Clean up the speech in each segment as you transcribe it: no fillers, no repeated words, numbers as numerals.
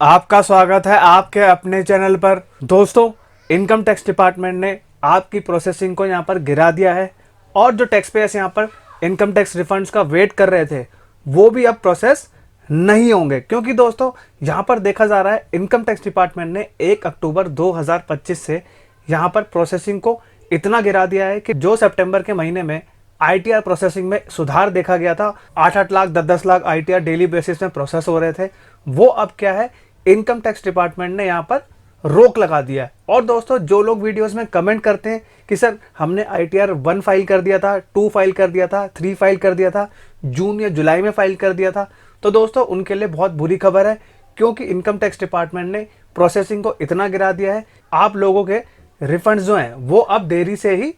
आपका स्वागत है आपके अपने चैनल पर। दोस्तों, इनकम टैक्स डिपार्टमेंट ने आपकी प्रोसेसिंग को यहाँ पर गिरा दिया है और जो टैक्स पेयर्स यहाँ पर इनकम टैक्स रिफंड्स का वेट कर रहे थे वो भी अब प्रोसेस नहीं होंगे, क्योंकि दोस्तों यहाँ पर देखा जा रहा है इनकम टैक्स डिपार्टमेंट ने 1 अक्टूबर 2025 से यहाँ पर प्रोसेसिंग को इतना गिरा दिया है कि जो सितंबर के महीने में आईटीआर प्रोसेसिंग में सुधार देखा गया था, 8-8 lakh 10-10 lakh ITR daily basis में प्रोसेस हो रहे थे, वो अब क्या है इनकम टैक्स डिपार्टमेंट ने यहाँ पर रोक लगा दिया है। और दोस्तों, जो लोग वीडियोस में कमेंट करते हैं कि सर हमने आईटीआर 1 फाइल कर दिया था, 2 फाइल कर दिया था, 3 फाइल कर दिया था, जून या जुलाई में फाइल कर दिया था, तो दोस्तों उनके लिए बहुत बुरी खबर है, क्योंकि इनकम टैक्स डिपार्टमेंट ने प्रोसेसिंग को इतना गिरा दिया है। आप लोगों के रिफंड्स जो हैं वो अब देरी से ही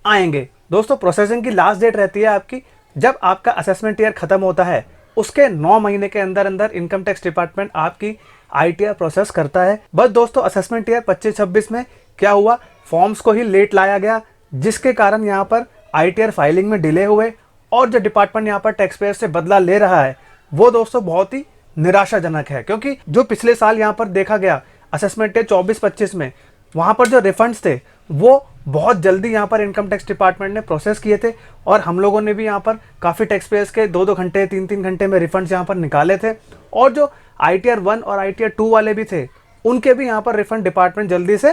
आएंगे। दोस्तों, प्रोसेसिंग की लास्ट डेट रहती है आपकी जब आपका असेसमेंट ईयर खत्म होता है, उसके 9 महीने के अंदर अंदर इनकम टैक्स डिपार्टमेंट आपकी आईटीआर प्रोसेस करता है। बस दोस्तों, असेसमेंट ईयर 25-26 में क्या हुआ, फॉर्म्स को ही लेट लाया गया, जिसके कारण यहाँ पर आईटीआर फाइलिंग में डिले हुए और जो डिपार्टमेंट यहाँ पर टैक्स पेयर से बदला ले रहा है वो दोस्तों बहुत ही निराशाजनक है। क्योंकि जो पिछले साल यहाँ पर देखा गया असेसमेंट ईयर 24-25 में, वहाँ पर जो रिफंड्स थे वो बहुत जल्दी यहाँ पर इनकम टैक्स डिपार्टमेंट ने प्रोसेस किए थे और हम लोगों ने भी यहाँ पर काफ़ी टैक्स पेयर्स के 2-2 घंटे 3-3 घंटे में रिफंड्स यहाँ पर निकाले थे। और जो आईटीआर 1 और आईटीआर 2 वाले भी थे उनके भी यहाँ पर रिफंड डिपार्टमेंट जल्दी से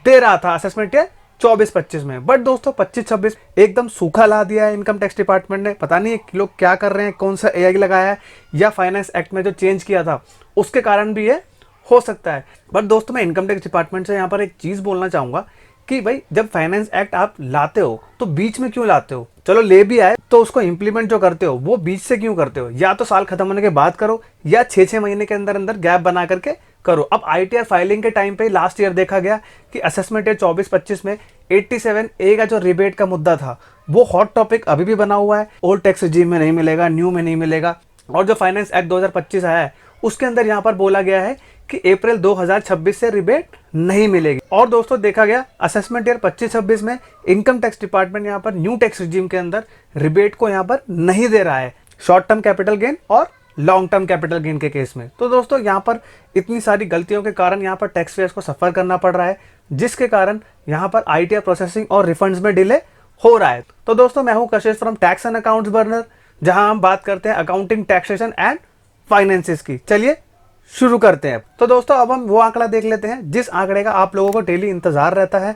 दे रहा था असेसमेंट ईयर 24-25 में। बट दोस्तों 25-26 एकदम सूखा ला दिया है इनकम टैक्स डिपार्टमेंट ने। पता नहीं लोग क्या कर रहे हैं, कौन सा एआई लगाया है या फाइनेंस एक्ट में जो चेंज किया था उसके कारण भी ये हो सकता है। बट दोस्तों, मैं इनकम टैक्स डिपार्टमेंट से यहाँ पर एक चीज़ बोलना चाहूँगा कि भाई जब फाइनेंस एक्ट आप लाते हो तो बीच में क्यों लाते हो? चलो ले भी आए तो उसको इंप्लीमेंट जो करते हो वो बीच से क्यों करते हो? या तो साल खत्म होने के बाद करो या 6-6 महीने के अंदर अंदर गैप बना करके करो। अब आईटीआर फाइलिंग के टाइम पे लास्ट ईयर देखा गया कि असेसमेंट ईयर 24-25 में 87A का जो रिबेट का मुद्दा था वो हॉट टॉपिक अभी भी बना हुआ है। ओल्ड टैक्स रिजीम में नहीं मिलेगा, न्यू में नहीं मिलेगा। और जो फाइनेंस एक्ट 2025 आया है उसके अंदर यहाँ पर बोला गया है कि अप्रैल 2026 से रिबेट नहीं मिलेगी। और दोस्तों देखा गया असेसमेंट ईयर 25-26 में इनकम टैक्स डिपार्टमेंट यहाँ पर न्यू टैक्स रिजीम के अंदर रिबेट को यहाँ पर नहीं दे रहा है शॉर्ट टर्म कैपिटल गेन और लॉन्ग टर्म कैपिटल गेन के केस में। तो दोस्तों यहाँ पर इतनी सारी गलतियों के कारण यहाँ पर टैक्स पेयर्स को सफर करना पड़ रहा है, जिसके कारण यहाँ पर आईटीआर प्रोसेसिंग और रिफंड्स में डिले हो रहा है। तो दोस्तों, मैं हूँ कशिश from tax and accounts burner, जहां हम बात करते हैं अकाउंटिंग, टैक्सेशन एंड फाइनेंसेस की। चलिए शुरू करते हैं। तो दोस्तों, अब हम वो आंकड़ा देख लेते हैं जिस आंकड़े का आप लोगों को डेली इंतजार रहता है।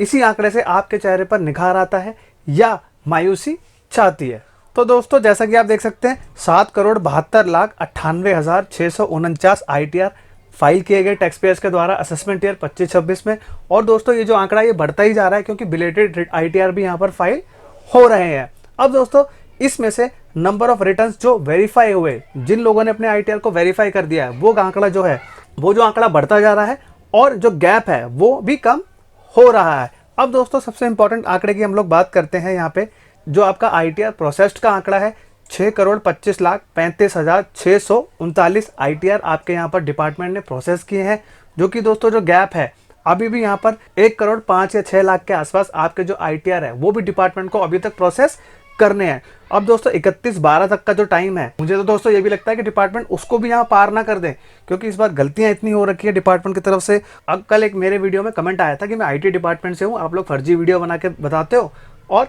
इसी आंकड़े से आपके चेहरे पर निखार आता है या मायूसी छाती है। तो दोस्तों, जैसा कि आप देख सकते हैं 7,72,98,649 आईटीआर फाइल किए गए टैक्स पेयर्स के द्वारा असेसमेंट ईयर 25-26 में। और दोस्तों ये जो आंकड़ा ये बढ़ता ही जा रहा है, क्योंकि बिलेटेड आईटीआर भी यहाँ पर फाइल हो रहे हैं। अब दोस्तों, इसमें से नंबर ऑफ रिटर्न्स जो वेरीफाई हुए, जिन लोगों ने अपने आईटीआर को वेरीफाई कर दिया है, वो आंकड़ा जो है वो जो आंकड़ा बढ़ता जा रहा है और जो गैप है वो भी कम हो रहा है। अब दोस्तों, सबसे इंपॉर्टेंट आंकड़े की हम लोग बात करते हैं। यहाँ पे जो आपका आईटीआर प्रोसेस्ड का आंकड़ा है 6,25,35,639 आईटीआर आपके यहाँ पर डिपार्टमेंट ने प्रोसेस किए हैं, जो कि दोस्तों जो गैप है अभी भी यहाँ पर 1,05,00,000 या 6 लाख के आसपास आपके जो आईटीआर है वो भी डिपार्टमेंट को अभी तक प्रोसेस करने हैं। अब दोस्तों 31/12 तक का जो टाइम है, मुझे तो दोस्तों ये भी लगता है कि डिपार्टमेंट उसको भी यहाँ पार ना कर दे, क्योंकि इस बार गलतियां इतनी हो रखी है डिपार्टमेंट की तरफ से। अब कल एक मेरे वीडियो में कमेंट आया था कि मैं आईटी डिपार्टमेंट से हूँ, आप लोग फर्जी वीडियो बना के बताते हो और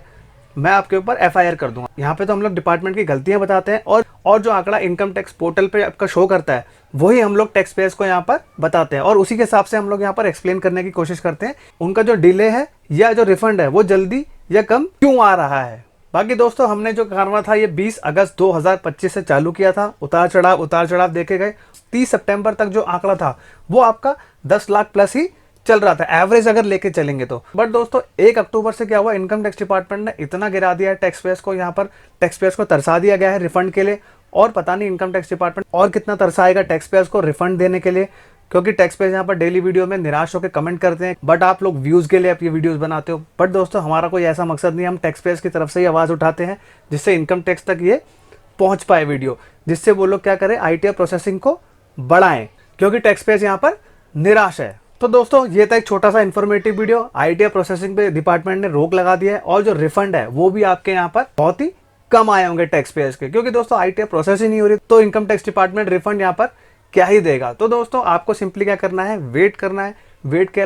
मैं आपके ऊपर एफआईआर कर दूंगा। यहाँ पे तो हम लोग डिपार्टमेंट की गलतियां बताते हैं और जो आंकड़ा इनकम टैक्स पोर्टल पे आपका शो करता है वही हम लोग टैक्स पेयर्स को यहाँ पर बताते हैं और उसी के हिसाब से हम लोग यहाँ पर एक्सप्लेन करने की कोशिश करते हैं उनका जो डिले है या जो रिफंड है वो जल्दी या कम क्यों आ रहा है। बाकी दोस्तों, हमने जो कारवा था ये 20 अगस्त 2025 से चालू किया था। उतार चढ़ाव देखे गए। 30 सितंबर तक जो आंकड़ा था वो आपका 10 लाख प्लस ही चल रहा था, एवरेज अगर लेके चलेंगे तो। बट दोस्तों 1 अक्टूबर से क्या हुआ, इनकम टैक्स डिपार्टमेंट ने इतना गिरा दिया है टैक्स पेयर्स को, यहाँ पर टैक्स पेयर्स को तरसा दिया गया है रिफंड के लिए। और पता नहीं इनकम टैक्स डिपार्टमेंट और कितना तरसाएगा टैक्स पेयर्स को रिफंड देने के लिए, क्योंकि टैक्स पेयर्स यहाँ पर डेली वीडियो में निराश होकर कमेंट करते हैं। बट आप लोग व्यूज के लिए आप ये वीडियोस बनाते हो। बट दोस्तों, हमारा कोई ऐसा मकसद नहीं, हम टैक्स पेयर्स की तरफ से ही आवाज़ उठाते हैं जिससे इनकम टैक्स तक ये पहुंच पाए वीडियो, जिससे वो लोग क्या करें, आईटीआर प्रोसेसिंग को बढ़ाएं, क्योंकि टैक्स पेयर्स यहाँ पर निराश है। तो दोस्तों, ये था एक छोटा सा इन्फॉर्मेटिव वीडियो। आईटीआर प्रोसेसिंग पे डिपार्टमेंट ने रोक लगा दिया है और जो रिफंड है वो भी आपके यहाँ पर बहुत ही कम आए होंगे टैक्स पेयर्स के, क्योंकि दोस्तों आईटीआर प्रोसेस ही नहीं हो रही, तो इनकम टैक्स डिपार्टमेंट रिफंड यहाँ पर क्या ही देगा। तो दोस्तों आपको सिंपली क्या करना है, वेट करना है। वेट के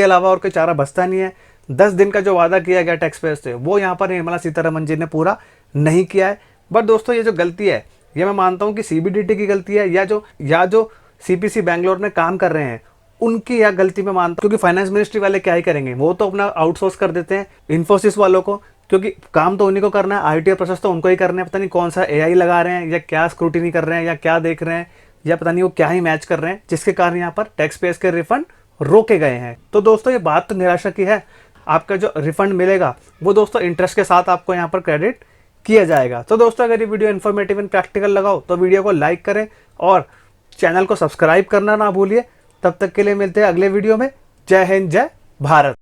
अलावा और कोई चारा बचता नहीं है। 10 दिन का जो वादा किया गया टैक्स पेयर से, वो यहाँ पर निर्मला सीतारमन जी ने पूरा नहीं किया है। बट दोस्तों ये जो गलती है, ये मैं मानता हूँ कि सीबीडीटी की गलती है, या जो सीपीसी बैंगलोर में काम कर रहे हैं उनकी यह गलती मैं मानता हूँ। क्योंकि फाइनेंस मिनिस्ट्री वाले क्या ही करेंगे, वो तो अपना आउटसोर्स कर देते हैं इन्फोसिस वालों को, क्योंकि काम तो उन्हीं को करना है, आईटी प्रोसेस तो उनको ही करना है। पता नहीं कौन सा एआई लगा रहे हैं, या क्या स्क्रूटिनी कर रहे हैं, या क्या देख रहे हैं, या पता नहीं वो क्या ही मैच कर रहे हैं, जिसके कारण यहाँ पर टैक्स पेयर्स के रिफंड रोके गए हैं। तो दोस्तों ये बात तो निराशा की है। आपका जो रिफंड मिलेगा वो दोस्तों इंटरेस्ट के साथ आपको यहाँ पर क्रेडिट किया जाएगा। तो दोस्तों अगर ये वीडियो इन्फॉर्मेटिव एंड प्रैक्टिकल लगाओ तो वीडियो को लाइक करें और चैनल को सब्सक्राइब करना ना भूलिए। तब तक के लिए मिलते हैं अगले वीडियो में। जय हिंद, जय भारत।